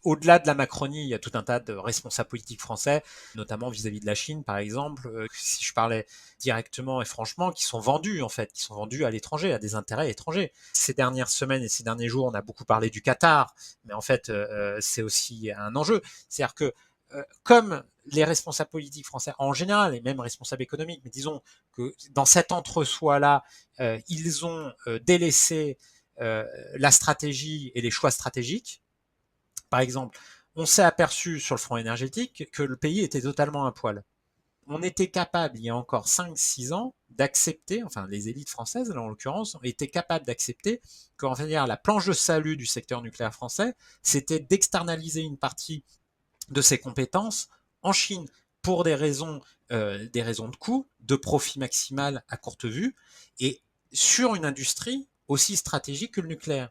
au-delà de la Macronie, il y a tout un tas de responsables politiques français, notamment vis-à-vis de la Chine, par exemple, si je parlais directement et franchement, qui sont vendus, en fait, qui sont vendus à l'étranger, à des intérêts étrangers. Ces dernières semaines et ces derniers jours, on a beaucoup parlé du Qatar, mais en fait, c'est aussi un enjeu. C'est-à-dire que, comme les responsables politiques français en général, et même responsables économiques, mais disons que dans cet entre-soi-là, ils ont délaissé la stratégie et les choix stratégiques. Par exemple, on s'est aperçu sur le front énergétique que le pays était totalement à poil. On était capable, il y a encore 5-6 ans, d'accepter, enfin les élites françaises là, en l'occurrence, étaient capables d'accepter que la planche de salut du secteur nucléaire français, c'était d'externaliser une partie de ses compétences en Chine pour des raisons de coût, de profit maximal à courte vue, et sur une industrie aussi stratégique que le nucléaire.